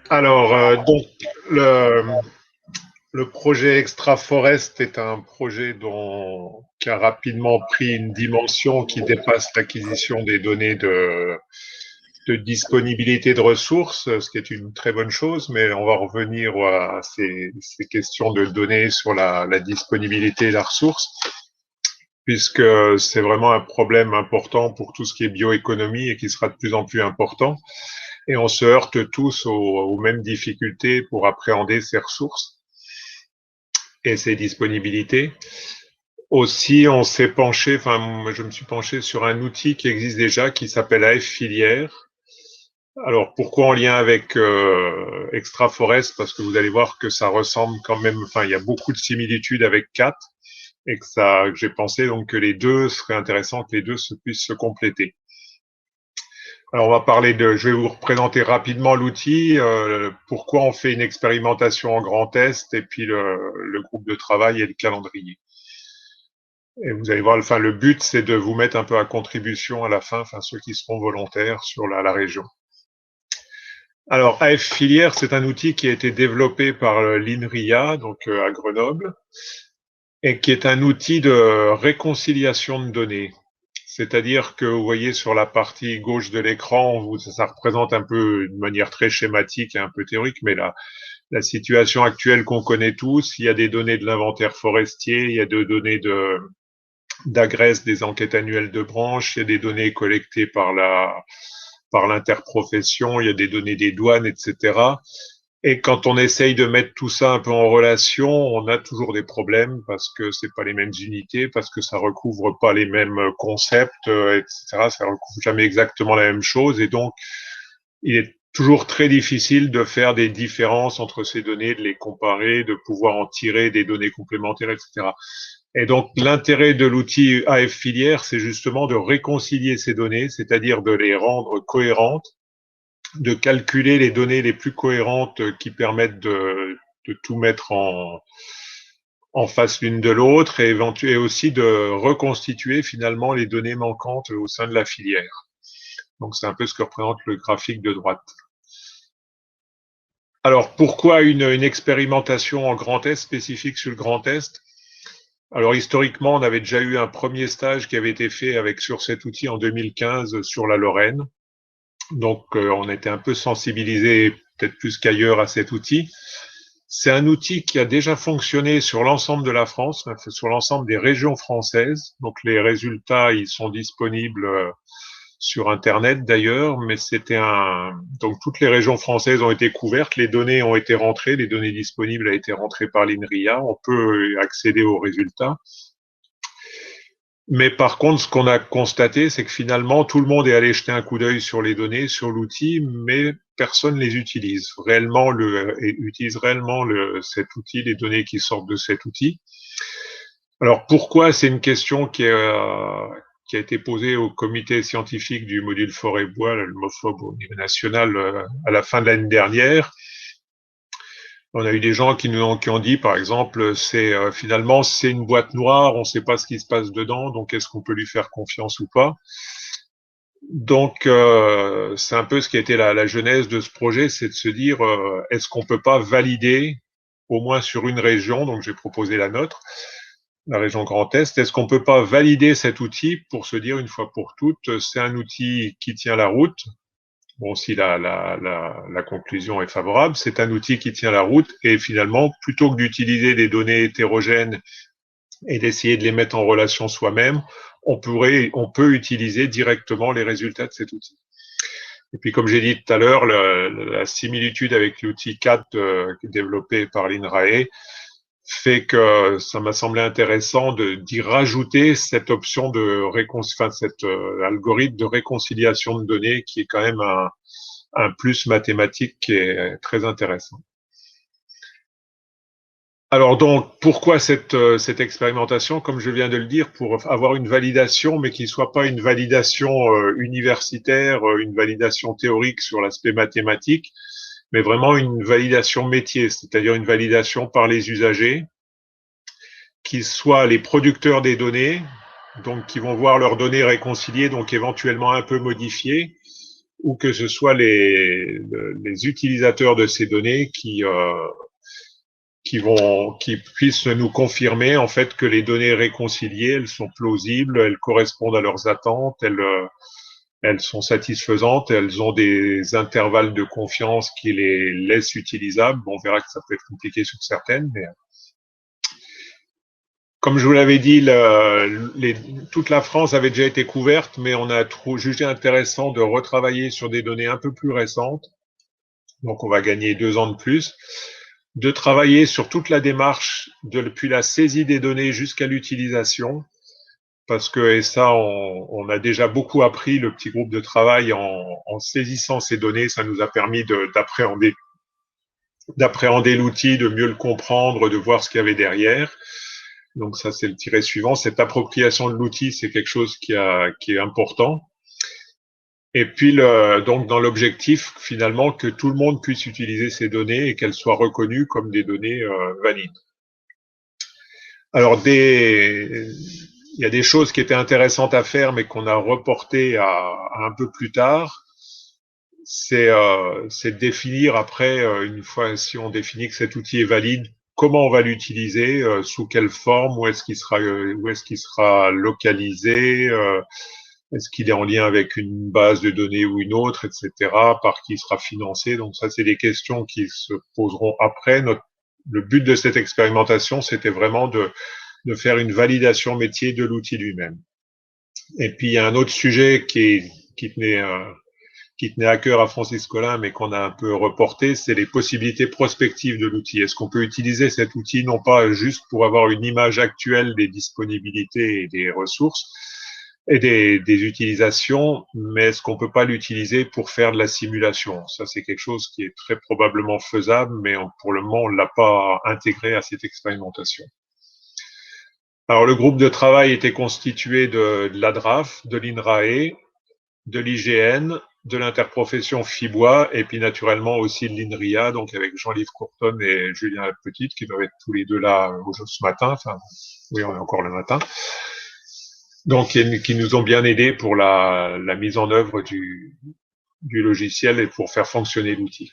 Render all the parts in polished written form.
Alors, le, le projet Extraforest est un projet qui a rapidement pris une dimension qui dépasse l'acquisition des données de disponibilité de ressources, ce qui est une très bonne chose, mais on va revenir à ces questions de données sur la disponibilité de la ressource, puisque c'est vraiment un problème important pour tout ce qui est bioéconomie et qui sera de plus en plus important. Et on se heurte tous aux mêmes difficultés pour appréhender ces ressources et ses disponibilités. Aussi, on s'est penché, enfin, je me suis penché sur un outil qui existe déjà qui s'appelle AF Filière. Alors, pourquoi en lien avec Extraforest? Parce que vous allez voir que ça ressemble quand même, enfin, il y a beaucoup de similitudes avec CAT et que j'ai pensé donc que les deux seraient intéressants, que les deux puissent se compléter. Alors, je vais vous représenter rapidement l'outil, pourquoi on fait une expérimentation en Grand Est et puis le groupe de travail et le calendrier. Et vous allez voir, enfin, le but, c'est de vous mettre un peu à contribution à la fin, enfin, ceux qui seront volontaires sur la région. Alors, AF Filière, c'est un outil qui a été développé par l'INRIA, donc à Grenoble, et qui est un outil de réconciliation de données. C'est-à-dire que vous voyez sur la partie gauche de l'écran, ça représente un peu de manière très schématique et un peu théorique, mais la situation actuelle qu'on connaît tous, il y a des données de l'inventaire forestier, il y a des données d'AGRES, des enquêtes annuelles de branche, il y a des données collectées par l'interprofession, il y a des données des douanes, etc. Et quand on essaye de mettre tout ça un peu en relation, on a toujours des problèmes parce que c'est pas les mêmes unités, parce que ça recouvre pas les mêmes concepts, etc. Ça recouvre jamais exactement la même chose, et donc il est toujours très difficile de faire des différences entre ces données, de les comparer, de pouvoir en tirer des données complémentaires, etc. Et donc, l'intérêt de l'outil AF Filière, c'est justement de réconcilier ces données, c'est-à-dire de les rendre cohérentes, de calculer les données les plus cohérentes qui permettent de tout mettre en face l'une de l'autre et aussi de reconstituer finalement les données manquantes au sein de la filière. Donc, c'est un peu ce que représente le graphique de droite. Alors, pourquoi une expérimentation en Grand Est spécifique sur le Grand Est? Alors historiquement, on avait déjà eu un premier stage qui avait été fait sur cet outil en 2015 sur la Lorraine. Donc on était un peu sensibilisé, peut-être plus qu'ailleurs, à cet outil. C'est un outil qui a déjà fonctionné sur l'ensemble de la France, sur l'ensemble des régions françaises. Donc les résultats, ils sont disponibles sur Internet d'ailleurs, mais donc toutes les régions françaises ont été couvertes, les données ont été rentrées, les données disponibles ont été rentrées par l'INRIA, on peut accéder aux résultats. Mais par contre, ce qu'on a constaté, c'est que finalement, tout le monde est allé jeter un coup d'œil sur les données, sur l'outil, mais personne les utilise réellement, utilise réellement cet outil, les données qui sortent de cet outil. Alors pourquoi? C'est une question qui a été posée au comité scientifique du module forêt-bois, le MOFOB au niveau national, à la fin de l'année dernière. On a eu des gens qui ont dit, par exemple, finalement c'est une boîte noire, on ne sait pas ce qui se passe dedans, donc est-ce qu'on peut lui faire confiance ou pas? Donc c'est un peu ce qui a été la genèse de ce projet, c'est de se dire est-ce qu'on peut pas valider au moins sur une région, donc j'ai proposé la nôtre, la région Grand Est, est-ce qu'on peut pas valider cet outil pour se dire une fois pour toutes, c'est un outil qui tient la route. Bon, si la conclusion est favorable, c'est un outil qui tient la route et finalement, plutôt que d'utiliser des données hétérogènes et d'essayer de les mettre en relation soi-même, on peut utiliser directement les résultats de cet outil. Et puis, comme j'ai dit tout à l'heure, la similitude avec l'outil CAT développé par l'INRAE fait que ça m'a semblé intéressant d'y rajouter cette option cet algorithme de réconciliation de données qui est quand même un plus mathématique qui est très intéressant. Alors donc, pourquoi cette expérimentation? Comme je viens de le dire, pour avoir une validation, mais qui ne soit pas une validation universitaire, une validation théorique sur l'aspect mathématique, mais vraiment une validation métier, c'est-à-dire une validation par les usagers, qui soient les producteurs des données, donc qui vont voir leurs données réconciliées, donc éventuellement un peu modifiées, ou que ce soit les utilisateurs de ces données qui puissent nous confirmer en fait que les données réconciliées, elles sont plausibles, elles correspondent à leurs attentes, elles sont satisfaisantes, elles ont des intervalles de confiance qui les laissent utilisables. Bon, on verra que ça peut être compliqué sur certaines, mais comme je vous l'avais dit, toute la France avait déjà été couverte, mais on a jugé intéressant de retravailler sur des données un peu plus récentes. Donc, on va gagner 2 ans de plus, de travailler sur toute la démarche depuis la saisie des données jusqu'à l'utilisation, parce que, et ça, on a déjà beaucoup appris, le petit groupe de travail, en saisissant ces données, ça nous a permis d'appréhender l'outil, de mieux le comprendre, de voir ce qu'il y avait derrière. Donc ça, c'est le tiré suivant. Cette appropriation de l'outil, c'est quelque chose qui est important. Et puis, donc, dans l'objectif, finalement, que tout le monde puisse utiliser ces données et qu'elles soient reconnues comme des données valides. Alors, il y a des choses qui étaient intéressantes à faire, mais qu'on a reportées à un peu plus tard. C'est de définir après, une fois si on définit que cet outil est valide, comment on va l'utiliser, sous quelle forme, où est-ce qu'il sera localisé, est-ce qu'il est en lien avec une base de données ou une autre, etc., par qui il sera financé. Donc ça, c'est des questions qui se poseront après. Le but de cette expérimentation, c'était vraiment de faire une validation métier de l'outil lui-même. Et puis, il y a un autre sujet qui tenait à cœur à Francis Collin, mais qu'on a un peu reporté, c'est les possibilités prospectives de l'outil. Est-ce qu'on peut utiliser cet outil non pas juste pour avoir une image actuelle des disponibilités et des ressources et des utilisations, mais est-ce qu'on peut pas l'utiliser pour faire de la simulation? Ça, c'est quelque chose qui est très probablement faisable, mais pour le moment, on l'a pas intégré à cette expérimentation. Alors, le groupe de travail était constitué de l'ADRAF, de l'INRAE, de l'IGN, de l'interprofession FIBOIS et puis naturellement aussi de l'INRIA, donc avec Jean-Livre Courton et Julien Petite qui doivent être tous les deux là ce matin. Enfin, oui, on est encore le matin. Donc, qui nous ont bien aidés pour la mise en œuvre du logiciel et pour faire fonctionner l'outil.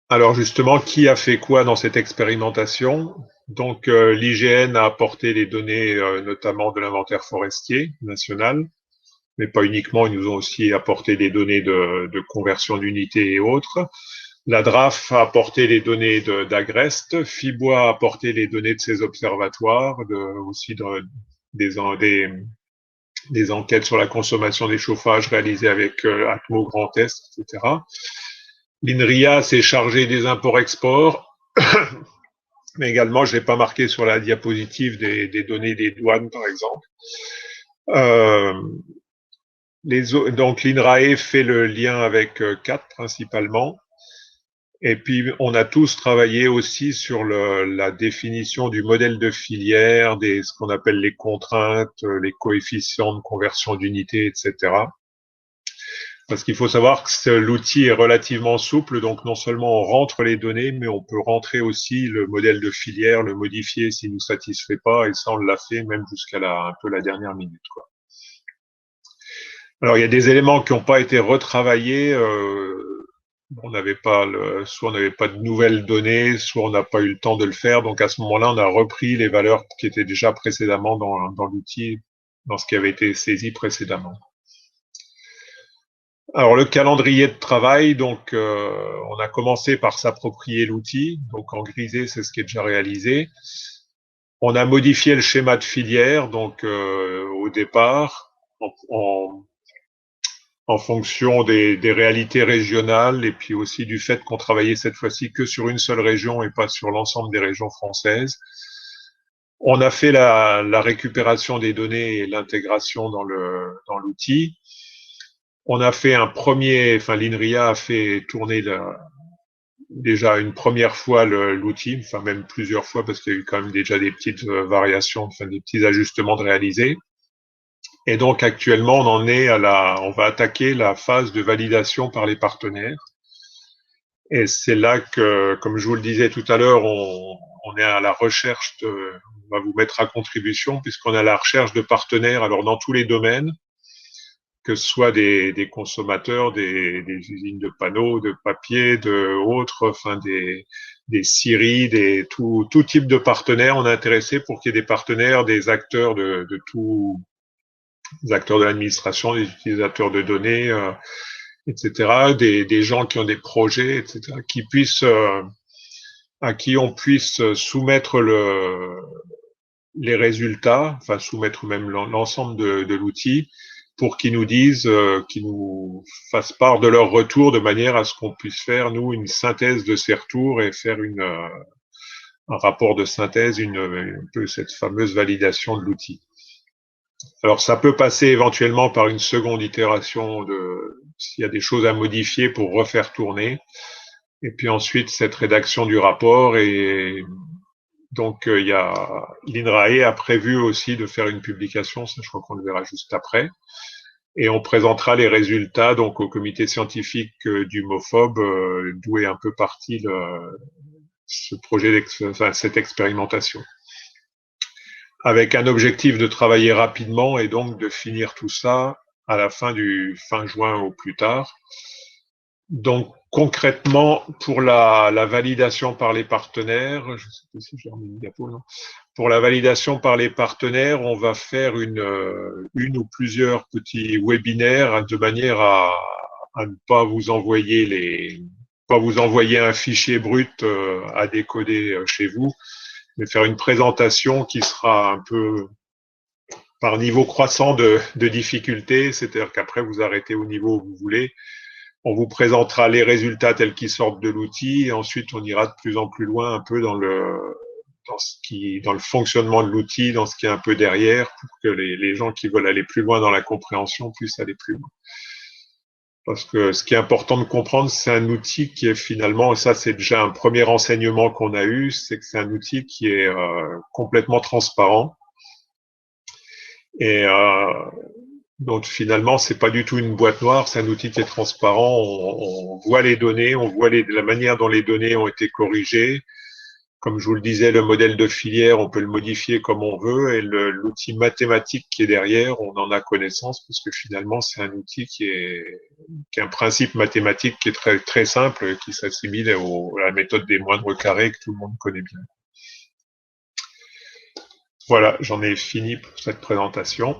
Alors justement, qui a fait quoi dans cette expérimentation? Donc, l'IGN a apporté les données notamment de l'inventaire forestier national, mais pas uniquement, ils nous ont aussi apporté des données de conversion d'unités et autres. La DRAF a apporté les données d'Agrest, FIBOIS a apporté les données de ses observatoires, aussi des enquêtes sur la consommation des chauffages réalisées avec Atmo Grand Est, etc. L'INRIA s'est chargé des imports-exports, mais également, je n'ai pas marqué sur la diapositive des données des douanes, par exemple. Donc, l'INRAE fait le lien avec CAT principalement. Et puis, on a tous travaillé aussi sur la définition du modèle de filière, ce qu'on appelle les contraintes, les coefficients de conversion d'unités, etc. Parce qu'il faut savoir que l'outil est relativement souple, donc non seulement on rentre les données, mais on peut rentrer aussi le modèle de filière, le modifier s'il nous satisfait pas, et ça on l'a fait même jusqu'à un peu la dernière minute, quoi. Alors, il y a des éléments qui n'ont pas été retravaillés. Soit on n'avait pas de nouvelles données, soit on n'a pas eu le temps de le faire. Donc, à ce moment-là, on a repris les valeurs qui étaient déjà précédemment dans l'outil, dans ce qui avait été saisi précédemment. Alors, le calendrier de travail, donc, on a commencé par s'approprier l'outil. Donc, en grisé, c'est ce qui est déjà réalisé. On a modifié le schéma de filière, donc, au départ, en fonction des réalités régionales et puis aussi du fait qu'on travaillait cette fois-ci que sur une seule région et pas sur l'ensemble des régions françaises. On a fait la récupération des données et l'intégration dans l'outil. On a fait l'INRIA a fait tourner déjà une première fois l'outil, enfin même plusieurs fois parce qu'il y a eu quand même déjà des petites variations, enfin des petits ajustements de réaliser. Et donc actuellement, on va attaquer la phase de validation par les partenaires. Et c'est là que, comme je vous le disais tout à l'heure, on est à la recherche on va vous mettre à contribution puisqu'on est à la recherche de partenaires, alors dans tous les domaines, que ce soit des consommateurs, des usines de panneaux, de papier, de autres, enfin des scieries, tout type de partenaires. On est intéressé pour qu'il y ait des partenaires, des acteurs de tous, des acteurs de l'administration, des utilisateurs de données, etc., des gens qui ont des projets, etc., qui puissent, à qui on puisse soumettre les résultats, enfin soumettre même l'ensemble de l'outil, pour qu'ils nous disent, qu'ils nous fassent part de leur retour, de manière à ce qu'on puisse faire, nous, une synthèse de ces retours et faire un rapport de synthèse, un peu cette fameuse validation de l'outil. Alors, ça peut passer éventuellement par une seconde itération s'il y a des choses à modifier pour refaire tourner. Et puis ensuite, cette rédaction du rapport. Et donc, l'INRAE a prévu aussi de faire une publication, ça je crois qu'on le verra juste après. Et on présentera les résultats donc au comité scientifique du MOFOB, d'où est un peu parti ce projet, cette expérimentation, avec un objectif de travailler rapidement et donc de finir tout ça à la fin juin au plus tard. Donc concrètement, pour la validation par les partenaires, je ne sais pas si j'ai remis une diapo, non. Pour la validation par les partenaires, on va faire une ou plusieurs petits webinaires de manière à ne pas vous envoyer un fichier brut à décoder chez vous, mais faire une présentation qui sera un peu par niveau croissant de difficulté, c'est-à-dire qu'après vous arrêtez au niveau où vous voulez. On vous présentera les résultats tels qu'ils sortent de l'outil et ensuite on ira de plus en plus loin un peu dans le fonctionnement de l'outil, dans ce qui est un peu derrière, pour que les gens qui veulent aller plus loin dans la compréhension puissent aller plus loin. Parce que ce qui est important de comprendre, c'est un outil qui est finalement, et ça c'est déjà un premier enseignement qu'on a eu, c'est que c'est un outil qui est complètement transparent. Et donc finalement, c'est pas du tout une boîte noire, c'est un outil qui est transparent. On voit les données, on voit la manière dont les données ont été corrigées. Comme je vous le disais, le modèle de filière, on peut le modifier comme on veut, et l'outil mathématique qui est derrière, on en a connaissance, parce que finalement, c'est un outil qui a un principe mathématique qui est très, très simple, qui s'assimile à la méthode des moindres carrés que tout le monde connaît bien. Voilà, j'en ai fini pour cette présentation.